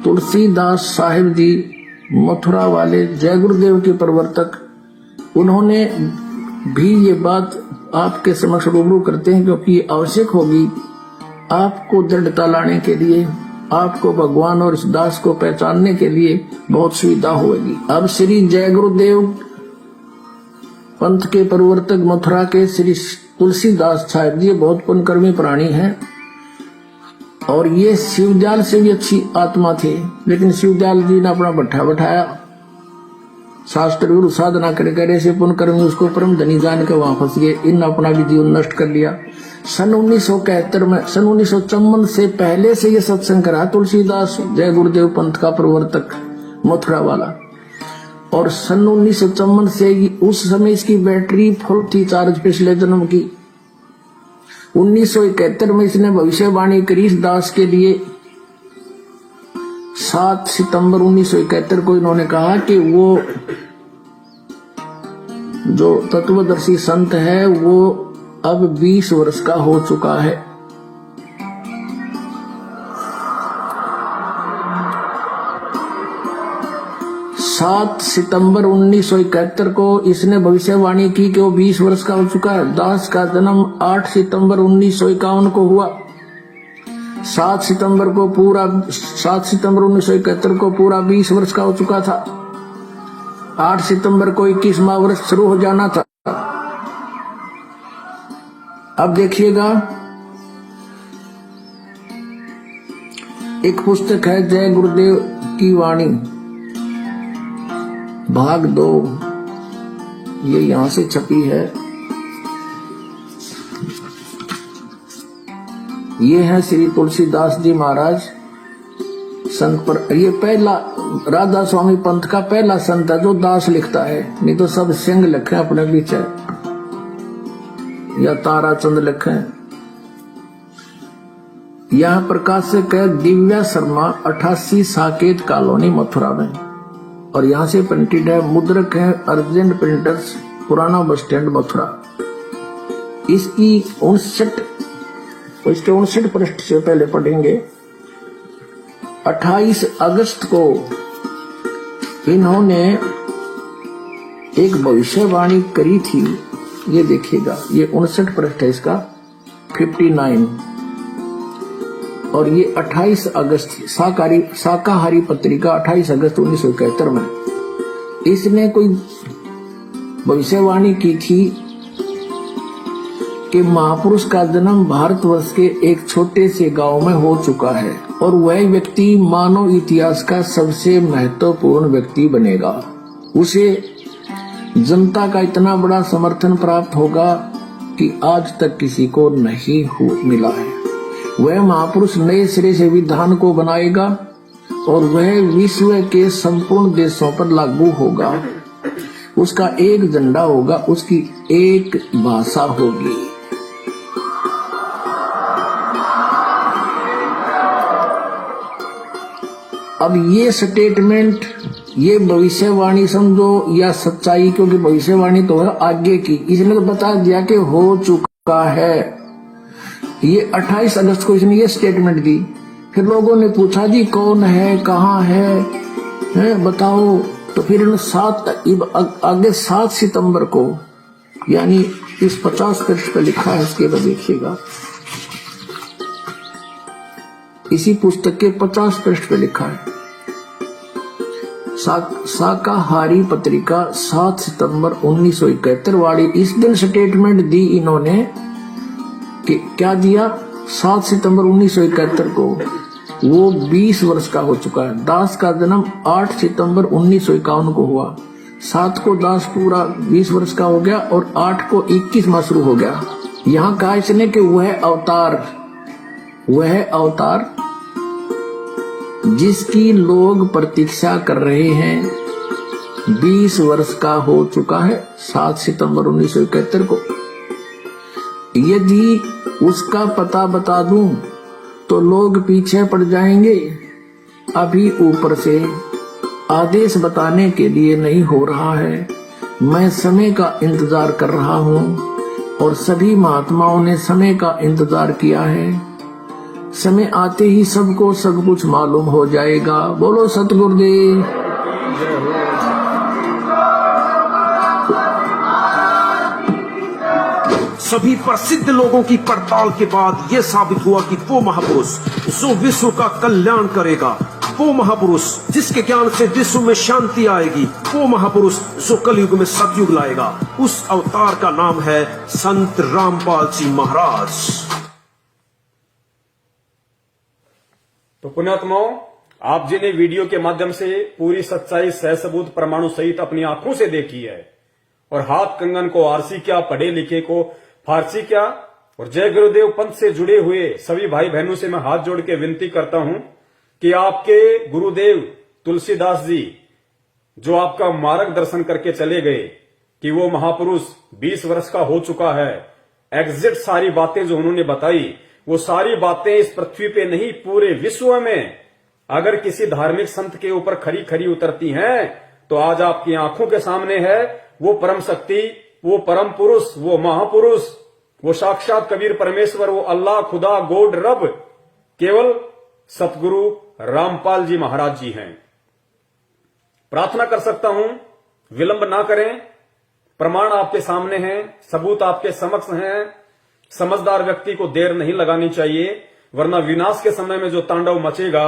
तुलसीदास साहिब जी मथुरा वाले जय गुरुदेव के प्रवर्तक, उन्होंने भी ये बात आपके समक्ष रूबरू करते हैं, क्योंकि ये आवश्यक होगी आपको दृढ़ता लाने के लिए, आपको भगवान और इस दास को पहचानने के लिए बहुत सुविधा होगी। अब श्री जय गुरुदेव पंथ के प्रवर्तक मथुरा के श्री तुलसीदास साहिब जी बहुत पुण्यकर्मी प्राणी हैं और ये शिवजाल से भी अच्छी आत्मा थे, लेकिन शिवजाल जी ने अपना भट्ठा बैठाया, शास्त्र गुरु साधना करे से पुण्यकर्मी उसको परम धनी जान के वहां फंस गए। इन अपना भी जीवन नष्ट कर लिया। सन 1971 में, सन 1954 से पहले से ये सत्संग करा तुलसीदास जय गुरुदेव पंथ का प्रवर्तक मथुरा वाला, और सन 1954 से उस समय इसकी बैटरी फुल थी चार्ज पिछले जन्म की। 1971 में इसने भविष्यवाणी करी इस दास के लिए। 7 सितंबर 1971 को इन्होंने कहा कि वो जो तत्वदर्शी संत है वो अब 20 वर्ष का हो चुका है। सात सितंबर 1971 को इसने भविष्यवाणी की कि वो 20 वर्ष का हो चुका है। दास का जन्म 8 सितंबर 1951 को हुआ। 7 सितंबर 1971 को पूरा 20 वर्ष का हो चुका था। 8 सितंबर को 21वां वर्ष शुरू हो जाना था। अब देखिएगा, एक पुस्तक है जय गुरुदेव की वाणी भाग 2, ये यहां से छपी है। ये है श्री तुलसीदास जी महाराज संत पर। ये पहला राधा स्वामी पंथ का पहला संत है जो दास लिखता है, नहीं तो सब सिंह लिखे अपने बीच है या ताराचंद लिखे। यह प्रकाशक है दिव्या शर्मा, 88 साकेत कॉलोनी मथुरा में, और यहां से प्रिंटेड है। मुद्रक है अर्जेंट प्रिंटर्स, पुराना बस स्टैंड मथुरा। इसकी 59 पृष्ठ से पहले पढ़ेंगे। 28 अगस्त को इन्होंने एक भविष्यवाणी करी थी, ये देखिएगा, ये 59 पृष्ठ है इसका, 59, और ये 28 अगस्त शाकाहारी पत्रिका 28 अगस्त 1971 में इसने कोई भविष्यवाणी की थी कि महापुरुष का जन्म भारतवर्ष के एक छोटे से गांव में हो चुका है और वह व्यक्ति मानव इतिहास का सबसे महत्वपूर्ण व्यक्ति बनेगा। उसे जनता का इतना बड़ा समर्थन प्राप्त होगा कि आज तक किसी को नहीं मिला है। वह महापुरुष नए सिरे से विधान को बनाएगा और वह विश्व के संपूर्ण देशों पर लागू होगा। उसका एक झंडा होगा, उसकी एक भाषा होगी। अब ये स्टेटमेंट, ये भविष्यवाणी समझो या सच्चाई, क्योंकि भविष्यवाणी तो है आगे की, इसने तो बता दिया कि हो चुका है। ये 28 अगस्त को इसने ये स्टेटमेंट दी। फिर लोगों ने पूछा जी कौन है, कहाँ है बताओ। तो फिर आगे 7 सितंबर को, यानी इस 50 पृष्ठ पर लिखा है, इसके बाद देखिएगा, इसी पुस्तक के 50 पृष्ठ पे लिखा है। शाकाहारी पत्रिका 7 सितंबर 1971 वाली, इस दिन स्टेटमेंट दी इन्होंने कि क्या दिया, 7 सितंबर 1971 को वो 20 वर्ष का हो चुका है। दास का जन्म 8 सितंबर 1951 को हुआ। 7 को दास पूरा 20 वर्ष का हो गया और 8 को 21 माह शुरू हो गया। यहाँ कहा इसने कि वह अवतार जिसकी लोग प्रतीक्षा कर रहे हैं 20 वर्ष का हो चुका है 7 सितंबर 1971 को। यदि उसका पता बता दूं तो लोग पीछे पड़ जाएंगे। अभी ऊपर से आदेश बताने के लिए नहीं हो रहा है। मैं समय का इंतजार कर रहा हूं और सभी महात्माओं ने समय का इंतजार किया है। समय आते ही सबको सब कुछ मालूम हो जाएगा। बोलो सतगुरुदेव। सभी प्रसिद्ध लोगों की पड़ताल के बाद यह साबित हुआ कि वो महापुरुष जो विश्व का कल्याण करेगा, वो महापुरुष जिसके ज्ञान से विश्व में शांति आएगी, वो महापुरुष जो कलयुग में सतयुग लाएगा, उस अवतार का नाम है संत रामपाल जी महाराज। तो पुण्यात्माओं, आप जिन्हें वीडियो के माध्यम से पूरी सच्चाई सहसबूत प्रमाणों सहित अपनी आंखों से देखी है, और हाथ कंगन को आरसी क्या, पढ़े लिखे को फारसी क्या, और जय गुरुदेव पंथ से जुड़े हुए सभी भाई बहनों से मैं हाथ जोड़ के विनती करता हूं कि आपके गुरुदेव तुलसीदास जी जो आपका मार्गदर्शन करके चले गए, कि वो महापुरुष 20 वर्ष का हो चुका है, एग्जैक्ट सारी बातें जो उन्होंने बताई, वो सारी बातें इस पृथ्वी पे नहीं पूरे विश्व में अगर किसी धार्मिक संत के ऊपर खरी खरी उतरती हैं तो आज आपकी आंखों के सामने है वो परम शक्ति, वो परम पुरुष, वो महापुरुष, वो साक्षात कबीर परमेश्वर, वो अल्लाह, खुदा, गॉड, रब, केवल सतगुरु रामपाल जी महाराज जी हैं। प्रार्थना कर सकता हूं, विलंब ना करें, प्रमाण आपके सामने हैं, सबूत आपके समक्ष हैं। समझदार व्यक्ति को देर नहीं लगानी चाहिए, वरना विनाश के समय में जो तांडव मचेगा,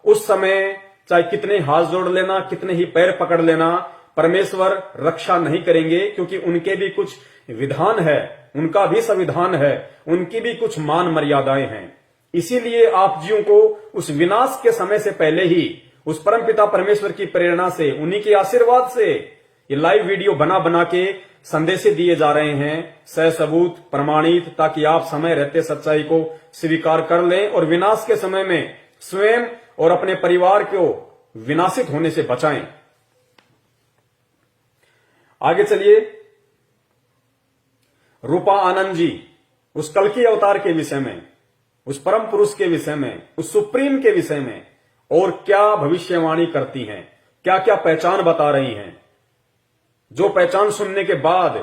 उस समय चाहे कितने हाथ जोड़ लेना, कितने ही पैर पकड़ लेना, परमेश्वर रक्षा नहीं करेंगे, क्योंकि उनके भी कुछ विधान है, उनका भी संविधान है, उनकी भी कुछ मान मर्यादाएं हैं। इसीलिए आप जीवों को उस विनाश के समय से पहले ही उस परमपिता परमेश्वर की प्रेरणा से, उन्हीं के आशीर्वाद से ये लाइव वीडियो बना बना के संदेशे दिए जा रहे हैं, सहसबूत प्रमाणित, ताकि आप समय रहते सच्चाई को स्वीकार कर लें और विनाश के समय में स्वयं और अपने परिवार को विनाशित होने से बचाएं। आगे चलिए, रूपा आनंद जी उस कल्कि अवतार के विषय में, उस परम पुरुष के विषय में, उस सुप्रीम के विषय में और क्या भविष्यवाणी करती हैं, क्या क्या पहचान बता रही हैं, जो पहचान सुनने के बाद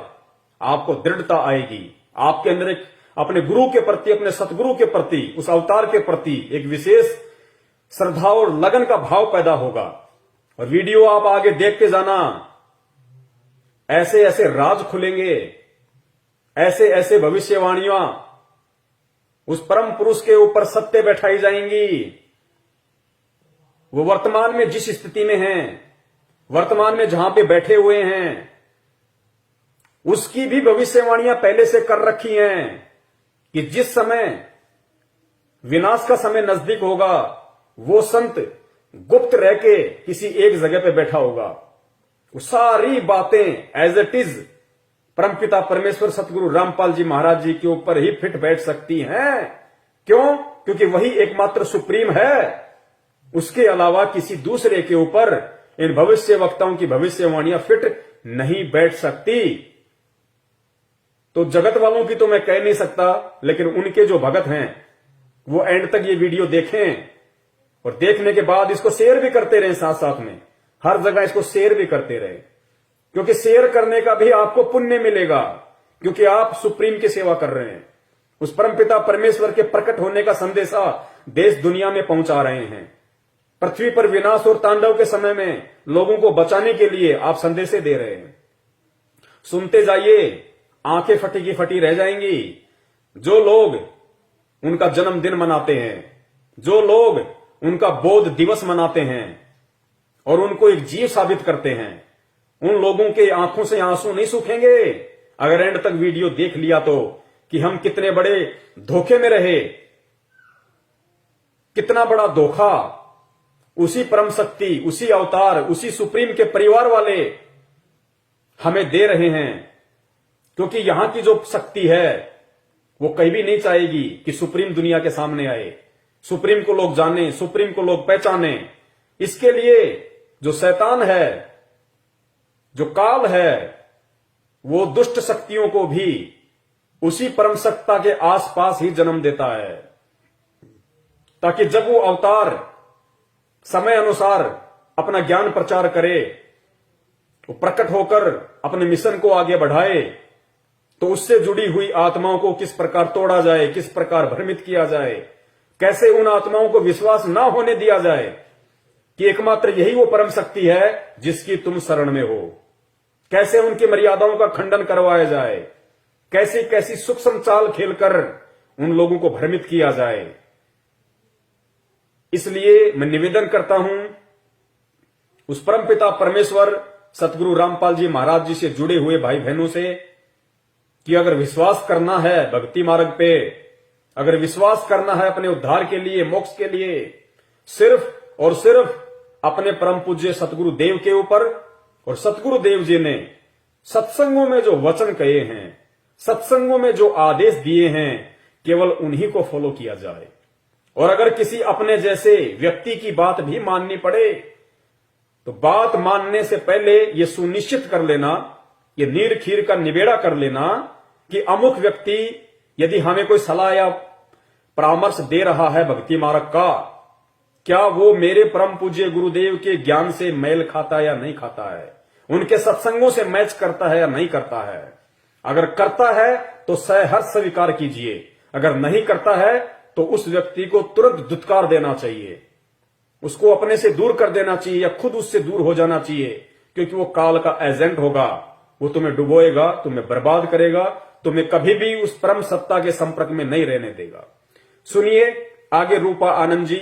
आपको दृढ़ता आएगी, आपके अंदर एक अपने गुरु के प्रति, अपने सतगुरु के प्रति, उस अवतार के प्रति एक विशेष श्रद्धा और लगन का भाव पैदा होगा। और वीडियो आप आगे देखते जाना, ऐसे ऐसे राज खुलेंगे, ऐसे ऐसे भविष्यवाणियां उस परम पुरुष के ऊपर सत्य बैठाई जाएंगी। वो वर्तमान में जिस स्थिति में हैं, वर्तमान में जहां पे बैठे हुए हैं, उसकी भी भविष्यवाणियां पहले से कर रखी हैं कि जिस समय विनाश का समय नजदीक होगा, वो संत गुप्त रह के किसी एक जगह पे बैठा होगा। वो सारी बातें एज इट इज परमपिता परमेश्वर सतगुरु रामपाल जी महाराज जी के ऊपर ही फिट बैठ सकती हैं। क्यों? क्योंकि वही एकमात्र सुप्रीम है, उसके अलावा किसी दूसरे के ऊपर इन भविष्य वक्ताओं की भविष्यवाणियां फिट नहीं बैठ सकती। तो जगत वालों की तो मैं कह नहीं सकता, लेकिन उनके जो भगत हैं वो एंड तक ये वीडियो देखें और देखने के बाद इसको शेयर भी करते रहें, साथ साथ में हर जगह इसको शेयर भी करते रहे, क्योंकि शेयर करने का भी आपको पुण्य मिलेगा, क्योंकि आप सुप्रीम की सेवा कर रहे हैं, उस परमपिता परमेश्वर के प्रकट होने का संदेशा देश दुनिया में पहुंचा रहे हैं। पृथ्वी पर विनाश और तांडव के समय में लोगों को बचाने के लिए आप संदेशे दे रहे हैं। सुनते जाइए, आंखें फटी की फटी रह जाएंगी। जो लोग उनका जन्मदिन मनाते हैं, जो लोग उनका बोध दिवस मनाते हैं और उनको एक जीव साबित करते हैं, उन लोगों के आंखों से आंसू नहीं सूखेंगे अगर एंड तक वीडियो देख लिया तो, कि हम कितने बड़े धोखे में रहे, कितना बड़ा धोखा उसी परम शक्ति, उसी अवतार, उसी सुप्रीम के परिवार वाले हमें दे रहे हैं। क्योंकि यहां की जो शक्ति है वो कहीं भी नहीं चाहेगी कि सुप्रीम दुनिया के सामने आए, सुप्रीम को लोग जाने, सुप्रीम को लोग पहचाने। इसके लिए जो शैतान है, जो काल है, वो दुष्ट शक्तियों को भी उसी परम सत्ता के आसपास ही जन्म देता है, ताकि जब वो अवतार समय अनुसार अपना ज्ञान प्रचार करे, वो प्रकट होकर अपने मिशन को आगे बढ़ाए, तो उससे जुड़ी हुई आत्माओं को किस प्रकार तोड़ा जाए, किस प्रकार भ्रमित किया जाए, कैसे उन आत्माओं को विश्वास ना होने दिया जाए कि एकमात्र यही वो परम शक्ति है जिसकी तुम शरण में हो। कैसे उनकी मर्यादाओं का खंडन करवाया जाए, कैसी कैसी सूक्ष्म चाल खेलकर उन लोगों को भ्रमित किया जाए। इसलिए मैं निवेदन करता हूं उस परमपिता परमेश्वर सतगुरु रामपाल जी महाराज जी से जुड़े हुए भाई बहनों से कि अगर विश्वास करना है भक्ति मार्ग पे, अगर विश्वास करना है अपने उद्धार के लिए, मोक्ष के लिए, सिर्फ और सिर्फ अपने परम पूज्य सतगुरु देव के ऊपर, और सतगुरु देव जी ने सत्संगों में जो वचन कहे हैं, सत्संगों में जो आदेश दिए हैं, केवल उन्हीं को फॉलो किया जाए। और अगर किसी अपने जैसे व्यक्ति की बात भी माननी पड़े तो बात मानने से पहले यह सुनिश्चित कर लेना, यह नीर खीर का निबेड़ा कर लेना कि अमुक व्यक्ति यदि हमें कोई सलाह या परामर्श दे रहा है भक्ति मार्ग का, क्या वो मेरे परम पूज्य गुरुदेव के ज्ञान से मेल खाता है या नहीं खाता है, उनके सत्संगों से मैच करता है या नहीं करता है। अगर करता है तो सहर्ष स्वीकार कीजिए, अगर नहीं करता है तो उस व्यक्ति को तुरंत धुतकार देना चाहिए, उसको अपने से दूर कर देना चाहिए या खुद उससे दूर हो जाना चाहिए, क्योंकि वो काल का एजेंट होगा। वो तुम्हें डुबोएगा, तुम्हें बर्बाद करेगा, तुम्हें कभी भी उस परम सत्ता के संपर्क में नहीं रहने देगा। सुनिए आगे रूपा आनंद जी,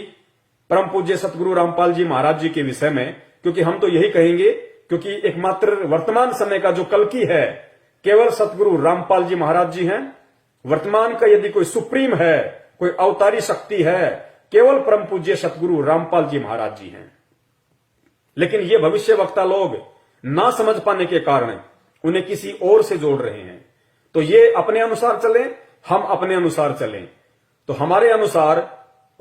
परम पूज्य सतगुरु रामपाल जी महाराज जी के विषय में, क्योंकि हम तो यही कहेंगे, क्योंकि एकमात्र वर्तमान समय का जो कल्कि है केवल सतगुरु रामपाल जी महाराज जी हैं। वर्तमान का यदि कोई सुप्रीम है, कोई अवतारी शक्ति है, केवल परम पूज्य सतगुरु रामपाल जी महाराज जी हैं। लेकिन ये भविष्य वक्ता लोग ना समझ पाने के कारण उन्हें किसी और से जोड़ रहे हैं। तो ये अपने अनुसार चलें, हम अपने अनुसार चलें। तो हमारे अनुसार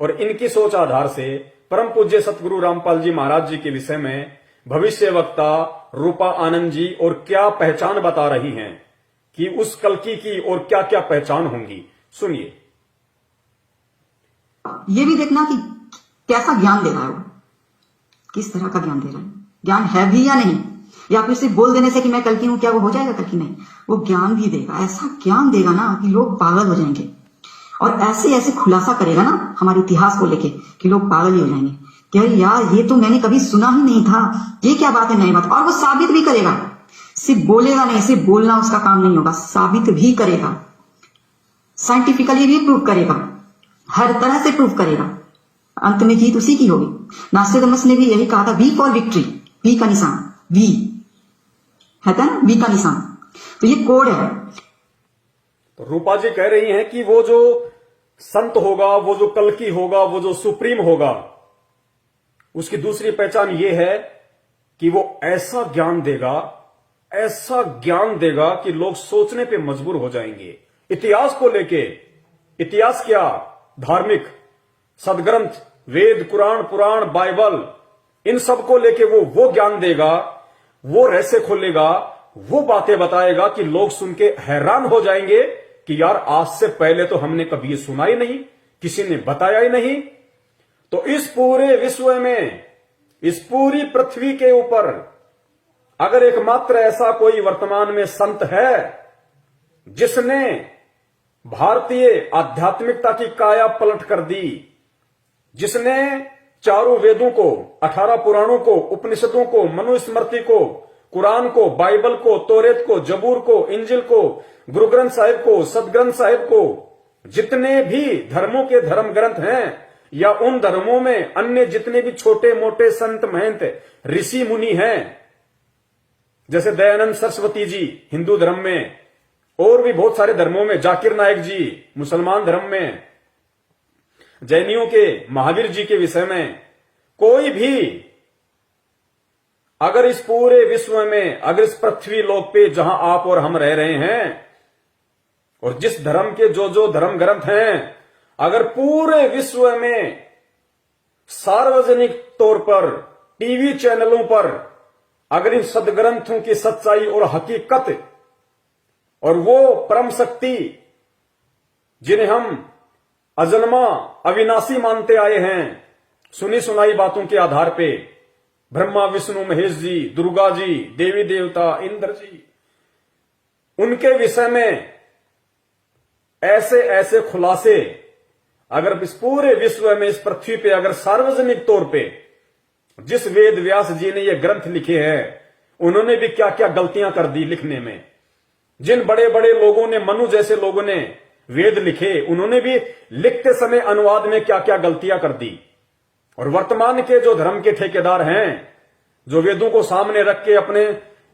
और इनकी सोच आधार से परम पूज्य सतगुरु रामपाल जी महाराज जी के विषय में भविष्य वक्ता रूपा आनंद जी और क्या पहचान बता रही हैं कि उस कल्कि की और क्या क्या पहचान होंगी। सुनिए। ये भी देखना कि कैसा ज्ञान दे रहा है वो, किस तरह का ज्ञान दे रहा है, ज्ञान है भी या नहीं, या फिर सिर्फ बोल देने से कि मैं कल की हूं क्या वो हो जाएगा कल की? नहीं, वो ज्ञान भी देगा, ऐसा ज्ञान देगा ना कि लोग पागल हो जाएंगे। और ऐसे ऐसे खुलासा करेगा ना हमारे इतिहास को लेके कि लोग पागल ही हो जाएंगे कि अरे यार ये तो मैंने कभी सुना ही नहीं था, ये क्या बात है, नई बात। और वो साबित भी करेगा, सिर्फ बोलेगा नहीं, सिर्फ बोलना उसका काम नहीं होगा, साबित भी करेगा, साइंटिफिकली भी प्रूव करेगा, हर तरह से प्रूव करेगा। अंत में जीत उसी की होगी। नास्ट्रेडमस ने भी यही कहा था, वी फॉर विक्ट्री, वी का निशान, वी है ना, वी का निशान। तो ये कोड है। तो रूपा जी कह रही हैं कि वो जो संत होगा, वो जो कल्कि होगा, वो जो सुप्रीम होगा, उसकी दूसरी पहचान ये है कि वो ऐसा ज्ञान देगा, ऐसा ज्ञान देगा कि लोग सोचने पे मजबूर हो जाएंगे। इतिहास को लेके, इतिहास क्या, धार्मिक सदग्रंथ, वेद, कुरान, पुराण, बाइबल, इन सब को लेके वो ज्ञान देगा, वो रहस्य खोलेगा, वो बातें बताएगा कि लोग सुन के हैरान हो जाएंगे कि यार आज से पहले तो हमने कभी ये सुना ही नहीं, किसी ने बताया ही नहीं। तो इस पूरे विश्व में, इस पूरी पृथ्वी के ऊपर अगर एकमात्र ऐसा कोई वर्तमान में संत है जिसने भारतीय आध्यात्मिकता की काया पलट कर दी, जिसने चारों वेदों को, 18 पुराणों को, उपनिषदों को, मनुस्मृति को, कुरान को, बाइबल को, तौरेत को, जबूर को, इंजिल को, गुरु ग्रंथ साहिब को, सदग्रंथ साहिब को, जितने भी धर्मों के धर्म ग्रंथ हैं या उन धर्मों में अन्य जितने भी छोटे मोटे संत महंत ऋषि मुनि हैं, जैसे दयानंद सरस्वती जी हिंदू धर्म में, और भी बहुत सारे धर्मों में, जाकिर नायक जी मुसलमान धर्म में, जैनियों के महावीर जी के विषय में, कोई भी अगर इस पूरे विश्व में, अगर इस पृथ्वी लोक पे जहां आप और हम रह रहे हैं और जिस धर्म के जो जो धर्म ग्रंथ हैं, अगर पूरे विश्व में सार्वजनिक तौर पर टीवी चैनलों पर अगर इन सदग्रंथों की सच्चाई और हकीकत और वो परम शक्ति जिन्हें हम अजन्मा अविनाशी मानते आए हैं, सुनी सुनाई बातों के आधार पे, ब्रह्मा विष्णु महेश जी, दुर्गा जी, देवी देवता, इंद्र जी, उनके विषय में ऐसे ऐसे खुलासे अगर इस पूरे विश्व में, इस पृथ्वी पे अगर सार्वजनिक तौर पे जिस वेद व्यास जी ने ये ग्रंथ लिखे हैं, उन्होंने भी क्या क्या गलतियां कर दी लिखने में। जिन बड़े बड़े लोगों ने, मनु जैसे लोगों ने वेद लिखे, उन्होंने भी लिखते समय अनुवाद में क्या क्या गलतियां कर दी। और वर्तमान के जो धर्म के ठेकेदार हैं, जो वेदों को सामने रख के अपने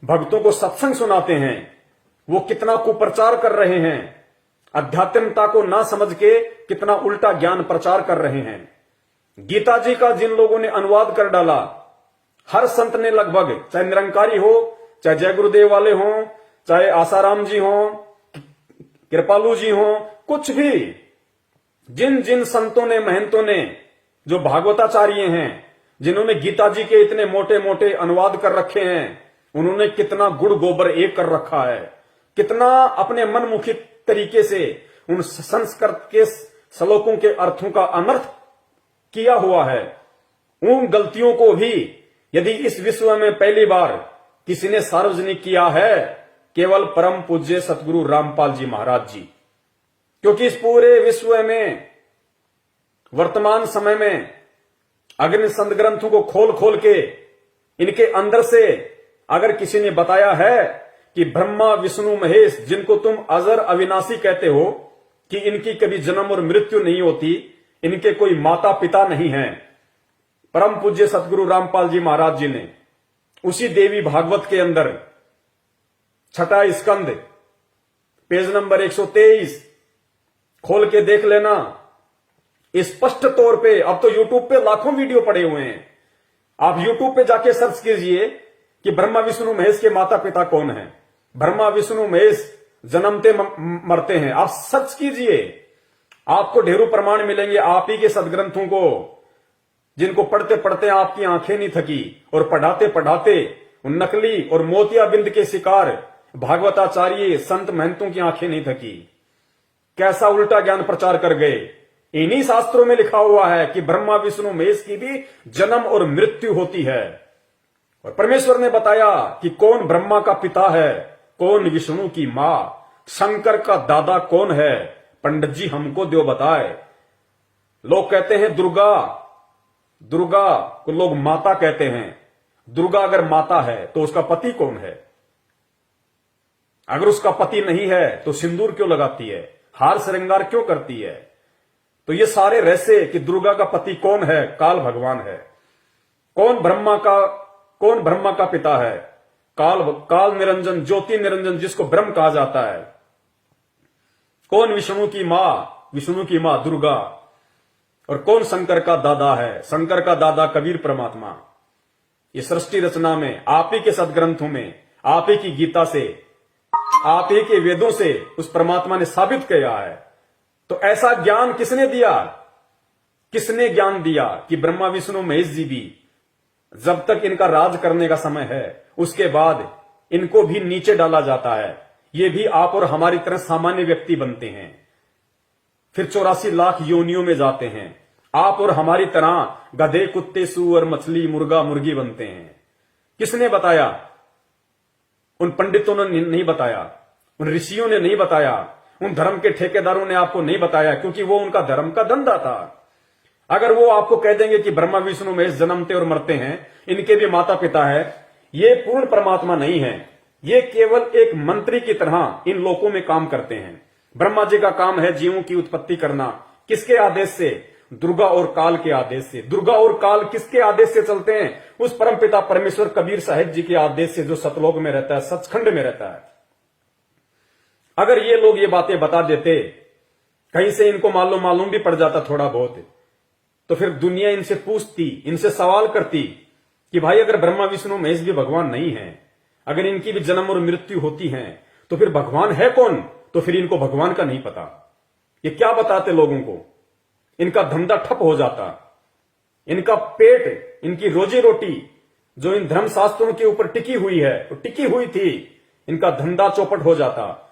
भक्तों को सत्संग सुनाते हैं, वो कितना कुप्रचार कर रहे हैं, अध्यात्मता को ना समझ के कितना उल्टा ज्ञान प्रचार कर रहे हैं। गीता जी का जिन लोगों ने अनुवाद कर डाला, हर संत ने लगभग, चाहे निरंकारी हो, चाहे जय गुरुदेव वाले हों, चाहे आसाराम जी हों, कृपालू जी हों, कुछ भी, जिन जिन संतों ने, महंतों ने, जो भागवताचार्य हैं, जिन्होंने गीता जी के इतने मोटे मोटे अनुवाद कर रखे हैं, उन्होंने कितना गुड़ गोबर एक कर रखा है, कितना अपने मनमुखी तरीके से उन संस्कृत के श्लोकों के अर्थों का अनर्थ किया हुआ है। उन गलतियों को भी यदि इस विश्व में पहली बार किसी ने सार्वजनिक किया है, केवल परम पूज्य सतगुरु रामपाल जी महाराज जी। क्योंकि इस पूरे विश्व में वर्तमान समय में अग्नि संत ग्रंथों को खोल खोल के इनके अंदर से अगर किसी ने बताया है कि ब्रह्मा विष्णु महेश, जिनको तुम अजर अविनाशी कहते हो, कि इनकी कभी जन्म और मृत्यु नहीं होती, इनके कोई माता पिता नहीं है, परम पूज्य सतगुरु रामपाल जी महाराज जी ने उसी देवी भागवत के अंदर 6वां स्कंद पेज नंबर 123 खोल के देख लेना, स्पष्ट तौर पे। अब तो यूट्यूब पे लाखों वीडियो पड़े हुए हैं, आप यूट्यूब पे जाके सर्च कीजिए कि ब्रह्मा विष्णु महेश के माता पिता कौन है, ब्रह्मा विष्णु महेश जन्मते मरते हैं, आप सर्च कीजिए, आपको ढेरों प्रमाण मिलेंगे आप ही के सदग्रंथों को, जिनको पढ़ते पढ़ते आपकी आंखें नहीं थकी, और पढ़ाते पढ़ाते नकली और मोतियाबिंद के शिकार भागवताचार्य संत महंतों की आंखें नहीं थकी। कैसा उल्टा ज्ञान प्रचार कर गए। इन्हीं शास्त्रों में लिखा हुआ है कि ब्रह्मा विष्णु महेश की भी जन्म और मृत्यु होती है। और परमेश्वर ने बताया कि कौन ब्रह्मा का पिता है, कौन विष्णु की मां, शंकर का दादा कौन है, पंडित जी हमको दो बताए। लोग कहते हैं दुर्गा, दुर्गा को लोग माता कहते हैं। दुर्गा अगर माता है तो उसका पति कौन है? अगर उसका पति नहीं है तो सिंदूर क्यों लगाती है, हार श्रृंगार क्यों करती है? तो ये सारे रहस्य कि दुर्गा का पति कौन है, काल भगवान है। कौन ब्रह्मा का पिता है? काल निरंजन, ज्योति निरंजन, जिसको ब्रह्म कहा जाता है। कौन विष्णु की मां दुर्गा। और कौन शंकर का दादा है? शंकर का दादा कबीर परमात्मा। ये सृष्टि रचना में, आप ही के सदग्रंथों में, आप ही की गीता से, आप ही के वेदों से उस परमात्मा ने साबित किया है। तो ऐसा ज्ञान किसने दिया? किसने ज्ञान दिया कि ब्रह्मा विष्णु महेश जी भी जब तक इनका राज करने का समय है, उसके बाद इनको भी नीचे डाला जाता है। ये भी आप और हमारी तरह सामान्य व्यक्ति बनते हैं, फिर 84 लाख योनियों में जाते हैं। आप और हमारी तरह गधे, कुत्ते, सूअर, मछली, मुर्गा, मुर्गी बनते हैं। किसने बताया? उन पंडितों ने नहीं बताया, उन ऋषियों ने नहीं बताया, उन धर्म के ठेकेदारों ने आपको नहीं बताया, क्योंकि वो उनका धर्म का धंधा था। अगर वो आपको कह देंगे कि ब्रह्मा विष्णु महेश जन्मते और मरते हैं, इनके भी माता पिता है, ये पूर्ण परमात्मा नहीं है। ये केवल एक मंत्री की तरह इन लोकों में काम करते हैं। ब्रह्मा जी का काम है जीवों की उत्पत्ति करना। किसके आदेश से? दुर्गा और काल के आदेश से। दुर्गा और काल किसके आदेश से चलते हैं? उस परमपिता परमेश्वर कबीर साहिब जी के आदेश से, जो सतलोक में रहता है, सचखंड में रहता है। अगर ये लोग ये बातें बता देते, कहीं से इनको मालूम भी पड़ जाता थोड़ा बहुत, तो फिर दुनिया इनसे पूछती, इनसे सवाल करती कि भाई अगर ब्रह्मा विष्णु महेश भी भगवान नहीं है, अगर इनकी भी जन्म और मृत्यु होती है, तो फिर भगवान है कौन? तो फिर इनको भगवान का नहीं पता। ये क्या बताते लोगों को? इनका धंधा ठप हो जाता, इनका पेट, इनकी रोजी रोटी जो इन धर्मशास्त्रों के ऊपर टिकी हुई है, तो टिकी हुई थी, इनका धंधा चौपट हो जाता।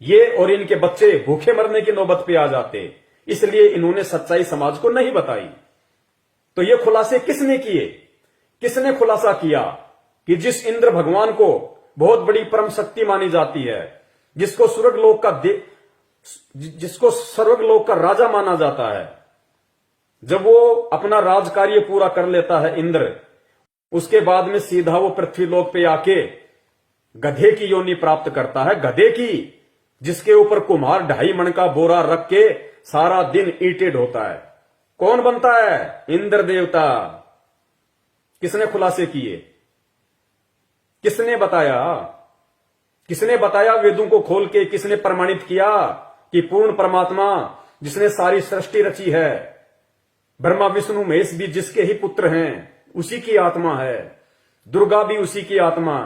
ये और इनके बच्चे भूखे मरने की नौबत पे आ जाते। इसलिए इन्होंने सच्चाई समाज को नहीं बताई। तो ये खुलासे किसने किए? किसने खुलासा किया कि जिस इंद्र भगवान को बहुत बड़ी परम शक्ति मानी जाती है, जिसको स्वर्गलोक का राजा माना जाता है, जब वो अपना राजकार्य पूरा कर लेता है इंद्र, उसके बाद में सीधा वो पृथ्वीलोक पे आके गधे की योनि प्राप्त करता है, गधे की, जिसके ऊपर कुम्हार 2.5 मन का बोरा रख के सारा दिन ईंटें ढोता है। कौन बनता है? इंद्र देवता। किसने खुलासे किए? किसने बताया? किसने बताया वेदों को खोल के? किसने प्रमाणित किया कि पूर्ण परमात्मा जिसने सारी सृष्टि रची है, ब्रह्मा विष्णु महेश भी जिसके ही पुत्र हैं, उसी की आत्मा है। दुर्गा भी उसी की आत्मा,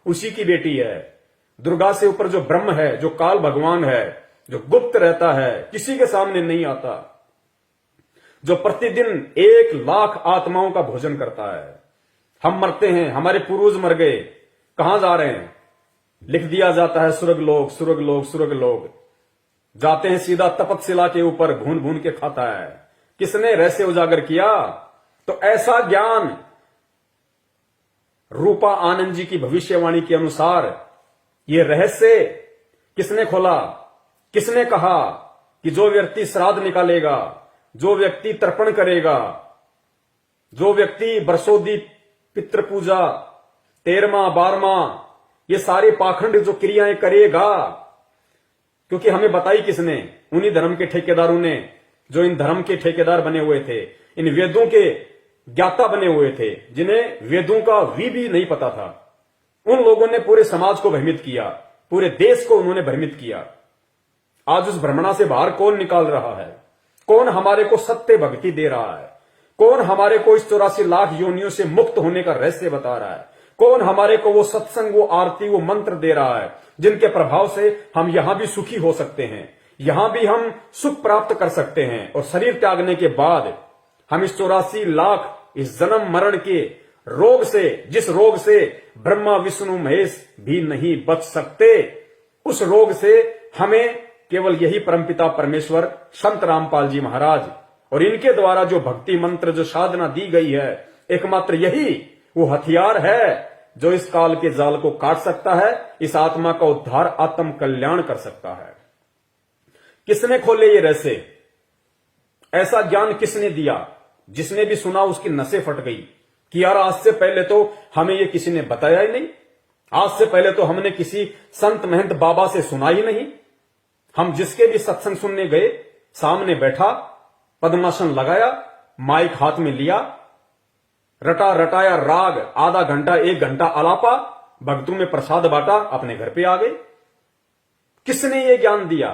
उसी की बेटी है। दुर्गा से ऊपर जो ब्रह्म है, जो काल भगवान है, जो गुप्त रहता है, किसी के सामने नहीं आता, जो प्रतिदिन 1 लाख आत्माओं का भोजन करता है। हम मरते हैं, हमारे पूर्वज मर गए, कहां जा रहे हैं? लिख दिया जाता है स्वर्गलोक, स्वर्गलोक, स्वर्गलोक। जाते हैं सीधा तपतशिला के ऊपर, भून भून के खाता है। किसने रहस्य उजागर किया? तो ऐसा ज्ञान रूपा आनंद जी की भविष्यवाणी के अनुसार ये रहस्य किसने खोला? किसने कहा कि जो व्यक्ति श्राद्ध निकालेगा, जो व्यक्ति तर्पण करेगा, जो व्यक्ति बरसोदी पितृ पूजा, 13वां 12वां, ये सारे पाखंड जो क्रियाएं करेगा, क्योंकि हमें बताई किसने? उन्हीं धर्म के ठेकेदारों ने, जो इन धर्म के ठेकेदार बने हुए थे, इन वेदों के ज्ञाता बने हुए थे, जिन्हें वेदों का भी नहीं पता था। उन लोगों ने पूरे समाज को भ्रमित किया, पूरे देश को उन्होंने भ्रमित किया। आज उस भ्रमणा से बाहर कौन निकाल रहा है? कौन हमारे को सत्य भक्ति दे रहा है? कौन हमारे को इस 84 लाख योनियों से मुक्त होने का रहस्य बता रहा है? कौन हमारे को वो सत्संग, वो आरती, वो मंत्र दे रहा है, जिनके प्रभाव से हम यहां भी सुखी हो सकते हैं, यहां भी हम सुख प्राप्त कर सकते हैं, और शरीर त्यागने के बाद हम इस 84 लाख इस जन्म मरण के रोग से, जिस रोग से ब्रह्मा विष्णु महेश भी नहीं बच सकते, उस रोग से हमें केवल यही परमपिता परमेश्वर संत रामपाल जी महाराज और इनके द्वारा जो भक्ति मंत्र, जो साधना दी गई है, एकमात्र यही वो हथियार है जो इस काल के जाल को काट सकता है, इस आत्मा का उद्धार, आत्म कल्याण कर सकता है। किसने खोले ये रहस्य? ऐसा ज्ञान किसने दिया? जिसने भी सुना उसकी नसें फट गई कि यार आज से पहले तो हमें ये किसी ने बताया ही नहीं, आज से पहले तो हमने किसी संत महंत बाबा से सुना ही नहीं। हम जिसके भी सत्संग सुनने गए, सामने बैठा, पद्मासन लगाया, माइक हाथ में लिया, रटा रटाया राग, आधा घंटा 1 घंटा आलापा, भक्तों में प्रसाद बांटा, अपने घर पे आ गए। किसने ये ज्ञान दिया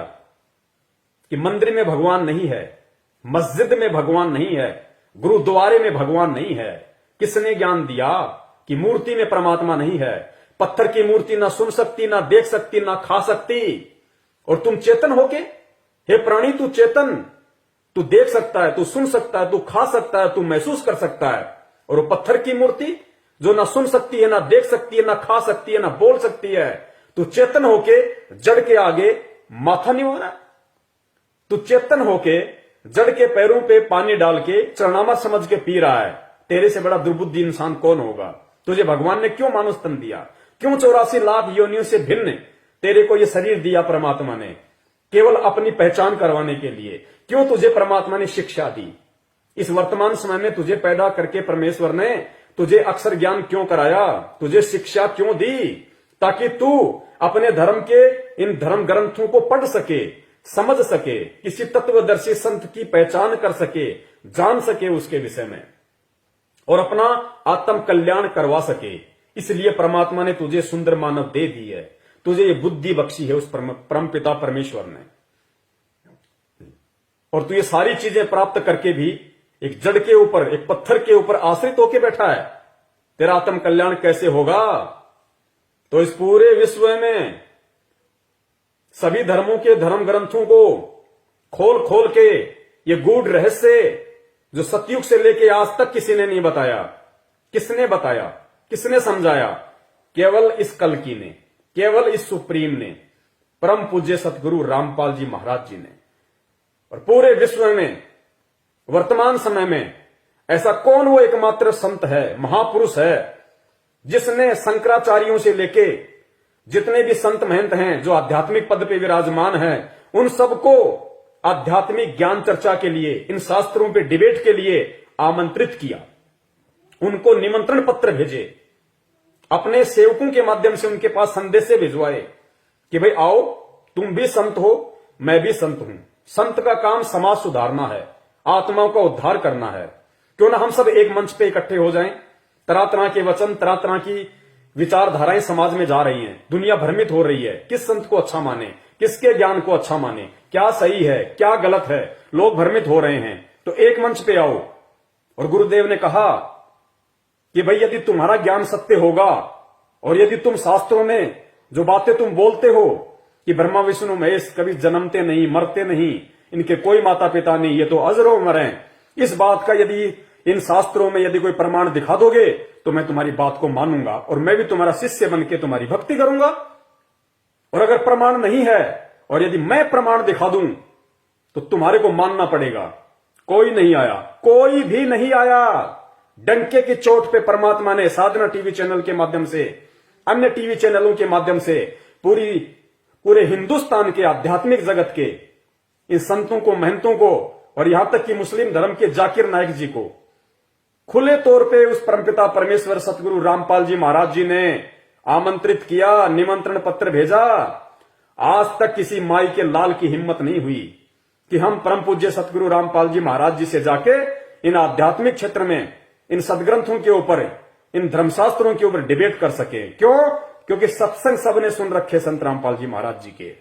कि मंदिर में भगवान नहीं है, मस्जिद में भगवान नहीं है, गुरुद्वारे में भगवान नहीं है? किसने ज्ञान दिया कि मूर्ति में परमात्मा नहीं है? पत्थर की मूर्ति ना सुन सकती, ना देख सकती, ना खा सकती, और तुम चेतन होके, हे प्राणी तू चेतन, तू देख सकता है, तू सुन सकता है, तू खा सकता है, तू महसूस कर सकता है, और वो पत्थर की मूर्ति जो ना सुन सकती है, ना देख सकती है, ना खा सकती है, ना बोल सकती है, तू चेतन होके जड़ के आगे माथा नहीं हो रहा? तू चेतन होके जड़ के पैरों पे पानी डाल के चरणामत समझ के पी रहा है। तेरे से बड़ा दुर्बुद्धि इंसान कौन होगा? तुझे भगवान ने क्यों मानुष तन दिया? क्यों 84 लाख योनियों से भिन्न तेरे को ये शरीर दिया परमात्मा ने? केवल अपनी पहचान करवाने के लिए। क्यों तुझे परमात्मा ने शिक्षा दी? इस वर्तमान समय में तुझे पैदा करके परमेश्वर ने तुझे अक्षर ज्ञान क्यों कराया? तुझे शिक्षा क्यों दी? ताकि तू अपने धर्म के इन धर्म ग्रंथों को पढ़ सके, समझ सके, किसी तत्वदर्शी संत की पहचान कर सके, जान सके उसके विषय में, और अपना आत्म कल्याण करवा सके। इसलिए परमात्मा ने तुझे सुंदर मानव दे दी है, तुझे ये बुद्धि बख्शी है उस परम पिता परमेश्वर ने, और तू ये सारी चीजें प्राप्त करके भी एक जड़ के ऊपर, एक पत्थर के ऊपर आश्रित होकर बैठा है। तेरा आत्म कल्याण कैसे होगा? तो इस पूरे विश्व में सभी धर्मों के धर्म ग्रंथों को खोल खोल के ये गूढ़ रहस्य जो सतयुग से लेके आज तक किसी ने नहीं बताया, किसने बताया, किसने समझाया? केवल इस कल्कि ने, केवल इस सुप्रीम ने, परम पूज्य सतगुरु रामपाल जी महाराज जी ने। और पूरे विश्व में वर्तमान समय में ऐसा कौन वो एकमात्र संत है, महापुरुष है, जिसने शंकराचार्यों से लेके जितने भी संत महंत हैं जो आध्यात्मिक पद पे विराजमान हैं, उन सबको आध्यात्मिक ज्ञान चर्चा के लिए, इन शास्त्रों पे डिबेट के लिए आमंत्रित किया, उनको निमंत्रण पत्र भेजे, अपने सेवकों के माध्यम से उनके पास संदेश भिजवाए कि भाई आओ, तुम भी संत हो, मैं भी संत हूं। संत का काम समाज सुधारना है, आत्माओं का उद्धार करना है। क्यों ना हम सब एक मंच पे इकट्ठे हो जाएं। तरह तरह के वचन, तरह तरह की विचारधाराएं समाज में जा रही हैं, दुनिया भ्रमित हो रही है। किस संत को अच्छा माने, किसके ज्ञान को अच्छा माने, क्या सही है क्या गलत है, लोग भ्रमित हो रहे हैं। तो एक मंच पे आओ। और गुरुदेव ने कहा कि भाई यदि तुम्हारा ज्ञान सत्य होगा और यदि तुम शास्त्रों में जो बातें तुम बोलते हो कि ब्रह्मा विष्णु महेश कभी जन्मते नहीं, मरते नहीं, इनके कोई माता पिता नहीं, ये तो अजरो मर हैं, इस बात का यदि इन शास्त्रों में यदि कोई प्रमाण दिखा दोगे तो मैं तुम्हारी बात को मानूंगा और मैं भी तुम्हारा शिष्य बन के तुम्हारी भक्ति करूंगा। और अगर प्रमाण नहीं है और यदि मैं प्रमाण दिखा दूं तो तुम्हारे को मानना पड़ेगा। कोई नहीं आया, कोई भी नहीं आया। डंके की चोट पे परमात्मा ने साधना टीवी चैनल के माध्यम से, अन्य टीवी चैनलों के माध्यम से पूरे हिंदुस्तान के आध्यात्मिक जगत के इन संतों को, महंतों को और यहां तक कि मुस्लिम धर्म के जाकिर नायक जी को खुले तौर पे उस परमपिता परमेश्वर सतगुरु रामपाल जी महाराज जी ने आमंत्रित किया, निमंत्रण पत्र भेजा। आज तक किसी माई के लाल की हिम्मत नहीं हुई कि हम परम पूज्य सतगुरु रामपाल जी महाराज जी से जाके इन आध्यात्मिक क्षेत्र में, इन सदग्रंथों के ऊपर, इन धर्मशास्त्रों के ऊपर डिबेट कर सके। क्यों? क्योंकि सत्संग सबने सुन रखे संत रामपाल जी महाराज जी के,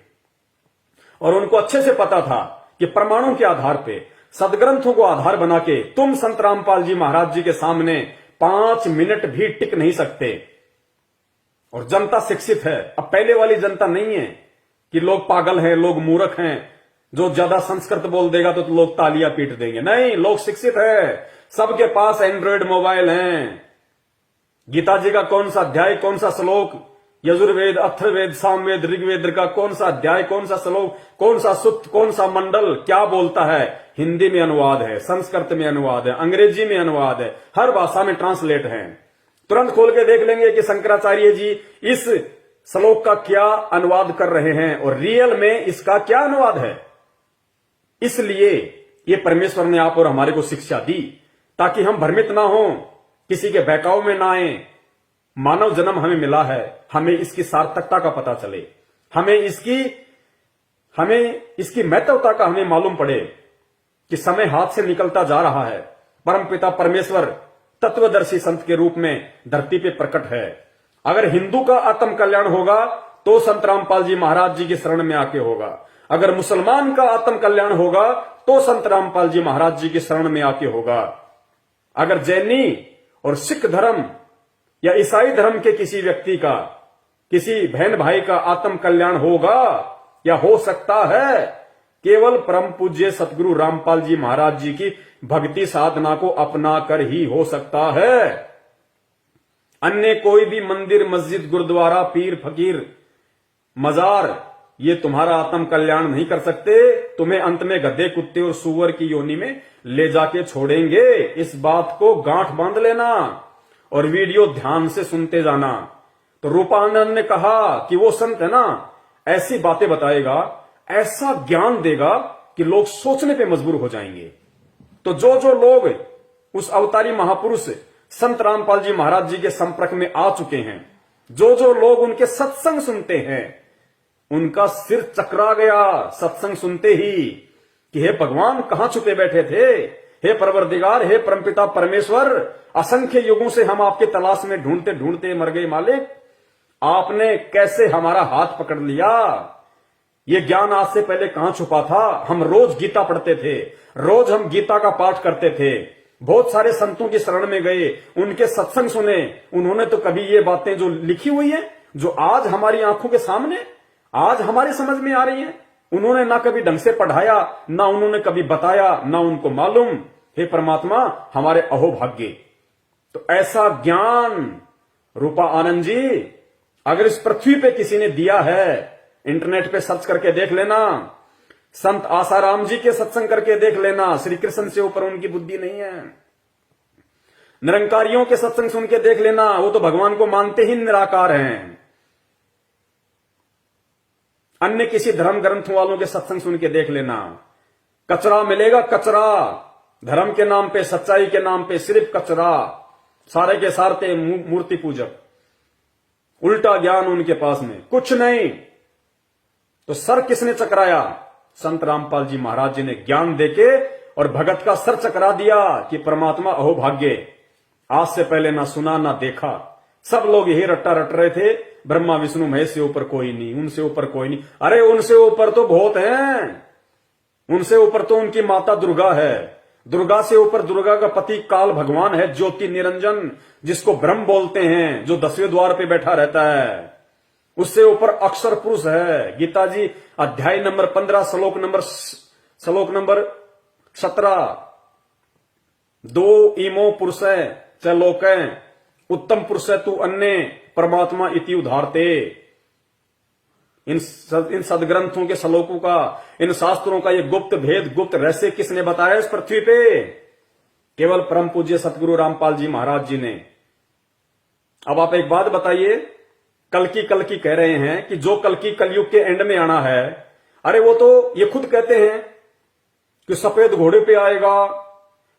और उनको अच्छे से पता था कि प्रमाणों के आधार पे, सदग्रंथों को आधार बना के तुम संत रामपाल जी महाराज जी के सामने 5 मिनट भी टिक नहीं सकते। और जनता शिक्षित है। अब पहले वाली जनता नहीं है कि लोग पागल हैं, लोग मूर्ख हैं, जो ज्यादा संस्कृत बोल देगा तो लोग तालियां पीट देंगे। नहीं, लोग शिक्षित है, सबके पास एंड्रॉयड मोबाइल हैं। गीता जी का कौन सा अध्याय, कौन सा श्लोक, यजुर्वेद, अथर्ववेद, सामवेद, ऋग्वेद का कौन सा अध्याय, कौन सा श्लोक, कौन सा सूक्त, कौन सा मंडल क्या बोलता है, हिंदी में अनुवाद है, संस्कृत में अनुवाद है, अंग्रेजी में अनुवाद है, हर भाषा में ट्रांसलेट है। तुरंत खोल के देख लेंगे कि शंकराचार्य जी इस श्लोक का क्या अनुवाद कर रहे हैं और रियल में इसका क्या अनुवाद है। इसलिए ये परमेश्वर ने आप और हमारे को शिक्षा दी ताकि हम भ्रमित ना हो, किसी के बहकाव में ना आए। मानव जन्म हमें मिला है, हमें इसकी सार्थकता का पता चले, हमें इसकी महत्वता का हमें मालूम पड़े कि समय हाथ से निकलता जा रहा है। परमपिता परमेश्वर तत्वदर्शी संत के रूप में धरती पे प्रकट है। अगर हिंदू का आत्म कल्याण होगा तो संत रामपाल जी महाराज जी की शरण में आके होगा। अगर मुसलमान का आत्म कल्याण होगा तो संत रामपाल जी महाराज जी की शरण में आके होगा। अगर जैनी और सिख धर्म या ईसाई धर्म के किसी व्यक्ति का, किसी बहन भाई का आत्म कल्याण होगा या हो सकता है, केवल परम पूज्य सतगुरु रामपाल जी महाराज जी की भक्ति साधना को अपना कर ही हो सकता है। अन्य कोई भी मंदिर, मस्जिद, गुरुद्वारा, पीर, फकीर, मजार ये तुम्हारा आत्म कल्याण नहीं कर सकते। तुम्हें अंत में गधे, कुत्ते और सूअर की योनि में ले जाके छोड़ेंगे। इस बात को गांठ बांध लेना और वीडियो ध्यान से सुनते जाना। तो रूपानंद ने कहा कि वो संत है ना, ऐसी बातें बताएगा, ऐसा ज्ञान देगा कि लोग सोचने पे मजबूर हो जाएंगे। तो जो लोग उस अवतारी महापुरुष संत रामपाल जी महाराज जी के संपर्क में आ चुके हैं, जो लोग उनके सत्संग सुनते हैं, उनका सिर चकरा गया सत्संग सुनते ही कि हे भगवान कहां छुपे बैठे थे, हे परवरदिगार, हे परमपिता परमेश्वर, असंख्य युगों से हम आपके तलाश में ढूंढते ढूंढते मर गए मालिक, आपने कैसे हमारा हाथ पकड़ लिया। ये ज्ञान आज से पहले कहां छुपा था। हम रोज गीता पढ़ते थे, रोज हम गीता का पाठ करते थे, बहुत सारे संतों की शरण में गए, उनके सत्संग सुने। उन्होंने तो कभी ये बातें जो लिखी हुई है, जो आज हमारी आंखों के सामने, आज हमारी समझ में आ रही है, उन्होंने ना कभी ढंग से पढ़ाया, ना उन्होंने कभी बताया, ना उनको मालूम। हे परमात्मा, हमारे अहोभाग्य। तो ऐसा ज्ञान रूपा आनंद जी अगर इस पृथ्वी पे किसी ने दिया है, इंटरनेट पे सर्च करके देख लेना, संत आसाराम जी के सत्संग करके देख लेना, श्री कृष्ण से ऊपर उनकी बुद्धि नहीं है। निरंकारियों के सत्संग सुन के देख लेना, वो तो भगवान को मानते ही निराकार हैं। अन्य किसी धर्म ग्रंथों वालों के सत्संग सुन के देख लेना, कचरा मिलेगा, कचरा। धर्म के नाम पे, सच्चाई के नाम पे सिर्फ कचरा। सारे के सारे मूर्ति पूजक, उल्टा ज्ञान उनके पास में कुछ नहीं। तो सर किसने चकराया? संत रामपाल जी महाराज जी ने ज्ञान देके और भगत का सर चकरा दिया कि परमात्मा अहोभाग्य, आज से पहले ना सुना ना देखा। सब लोग यही रट्टा रट रहे थे, ब्रह्मा विष्णु महेश से ऊपर कोई नहीं, उनसे ऊपर कोई नहीं। अरे उनसे ऊपर तो बहुत हैं, उनसे ऊपर तो उनकी माता दुर्गा है। दुर्गा से ऊपर दुर्गा का पति काल भगवान है, ज्योति निरंजन, जिसको ब्रह्म बोलते हैं, जो 10वें द्वार पे बैठा रहता है। उससे ऊपर अक्षर पुरुष है। गीता जी अध्याय नंबर 15 श्लोक नंबर 17, 2 इमो पुरुष च लोक उत्तम पुरुष तू अन्य परमात्मा इति उधारते। इन सदग्रंथों के श्लोकों का, इन शास्त्रों का ये गुप्त भेद, गुप्त रहस्य किसने बताया इस पृथ्वी पे? केवल परम पूज्य सतगुरु रामपाल जी महाराज जी ने। अब आप एक बात बताइए, कल्कि कह रहे हैं कि जो कल्कि कलयुग के एंड में आना है, अरे वो तो ये खुद कहते हैं कि सफेद घोड़े पे आएगा,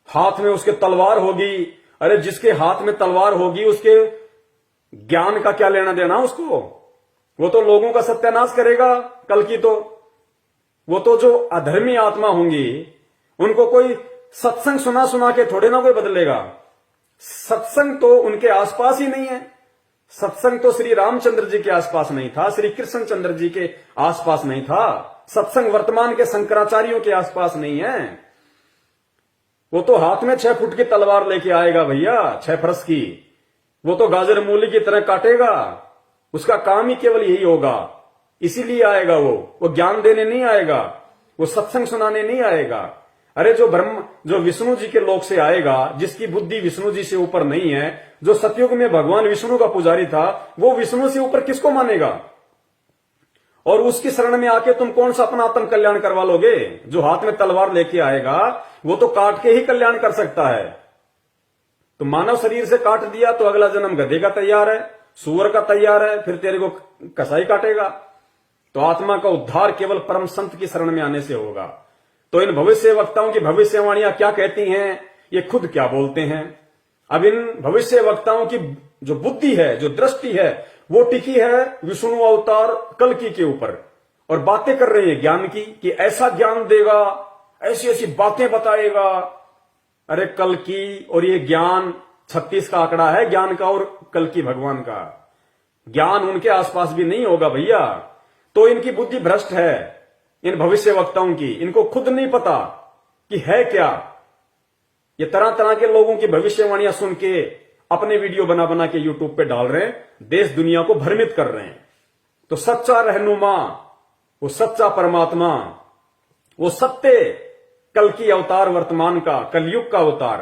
हाथ में उसके तलवार होगी। अरे जिसके हाथ में तलवार होगी उसके ज्ञान का क्या लेना देना उसको? वो तो लोगों का सत्यानाश करेगा कल्कि। तो वो तो जो अधर्मी आत्मा होंगी उनको कोई सत्संग सुना सुना के थोड़े ना कोई बदलेगा। सत्संग तो उनके आसपास ही नहीं है। सत्संग तो श्री रामचंद्र जी के आसपास नहीं था, श्री कृष्ण चंद्र जी के आसपास नहीं था। सत्संग वर्तमान के शंकराचार्यों के आसपास नहीं है। वो तो हाथ में 6 फुट की तलवार लेके आएगा भैया, 6 फरस की। वो तो गाजर मूली की तरह काटेगा। उसका काम ही केवल यही होगा, इसीलिए आएगा। वो ज्ञान देने नहीं आएगा, वो सत्संग सुनाने नहीं आएगा। अरे जो विष्णु जी के लोक से आएगा, जिसकी बुद्धि विष्णु जी से ऊपर नहीं है, जो सतयुग में भगवान विष्णु का पुजारी था, वो विष्णु से ऊपर किसको मानेगा? और उसकी शरण में आके तुम कौन सा अपना आत्म कल्याण करवा लोगे? जो हाथ में तलवार लेके आएगा वो तो काट के ही कल्याण कर सकता है। तो मानव शरीर से काट दिया तो अगला जन्म गधे का तैयार है, सूअर का तैयार है, फिर तेरे को कसाई काटेगा। तो आत्मा का उद्धार केवल परम संत की शरण में आने से होगा। तो इन भविष्य वक्ताओं की भविष्यवाणियां क्या कहती हैं, ये खुद क्या बोलते हैं? अब इन भविष्य वक्ताओं की जो बुद्धि है, जो दृष्टि है, वो टिकी है विष्णु अवतार कल्कि के ऊपर, और बातें कर रहे हैं ज्ञान की कि ऐसा ज्ञान देगा, ऐसी ऐसी बातें बताएगा। अरे कल्कि और ये ज्ञान 36 का आंकड़ा है ज्ञान का, और कल्कि भगवान का ज्ञान उनके आसपास भी नहीं होगा भैया। तो इनकी बुद्धि भ्रष्ट है, इन भविष्य वक्ताओं की। इनको खुद नहीं पता कि है क्या। ये तरह तरह के लोगों की भविष्यवाणियां सुन के अपने वीडियो बना बना के यूट्यूब पे डाल रहे हैं, देश दुनिया को भ्रमित कर रहे हैं। तो सच्चा रहनुमा, वो सच्चा परमात्मा, वो सत्य कल्कि अवतार वर्तमान का, कलयुग का अवतार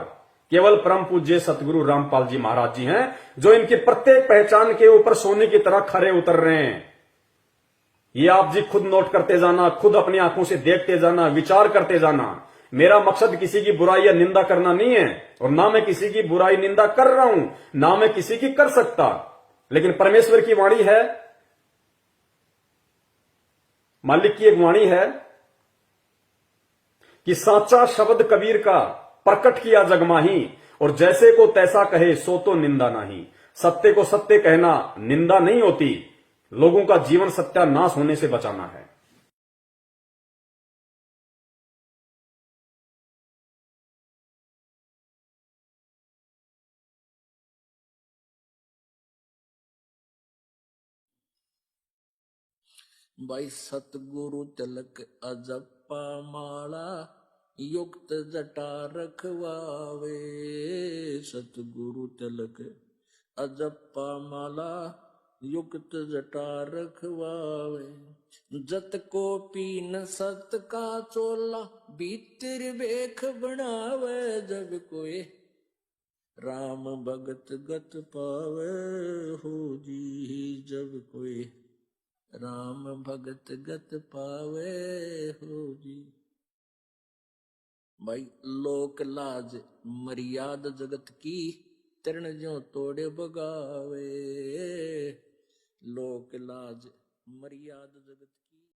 केवल परम पूज्य सतगुरु रामपाल जी महाराज जी हैं, जो इनकी प्रत्येक पहचान के ऊपर सोने की तरह खरे उतर रहे हैं। ये आप जी खुद नोट करते जाना, खुद अपनी आंखों से देखते जाना, विचार करते जाना। मेरा मकसद किसी की बुराई या निंदा करना नहीं है, और ना मैं किसी की बुराई निंदा कर रहा हूं, ना मैं किसी की कर सकता। लेकिन परमेश्वर की वाणी है, मालिक की एक वाणी है कि साचा शब्द कबीर का प्रकट किया जगमाही, और जैसे को तैसा कहे सो तो निंदा नहीं। सत्य को सत्य कहना निंदा नहीं होती, लोगों का जीवन सत्यानाश होने से बचाना है। भाई सतगुरु तिलक अजप्पा माला, युक्त जटा रखवावे। सतगुरु तिलक अजप्पा माला, युक्त जटा रखवावे। जत को पीन सत का चोला, भीतर बेख बनावे। जब कोई राम भगत गत पावे हो जी, जब कोई राम भगत गत पावे हो जी। भाई लोक लाज मर्याद जगत की, तरण ज्यों तोड़े बगावे। लोक लाज मर्याद जगत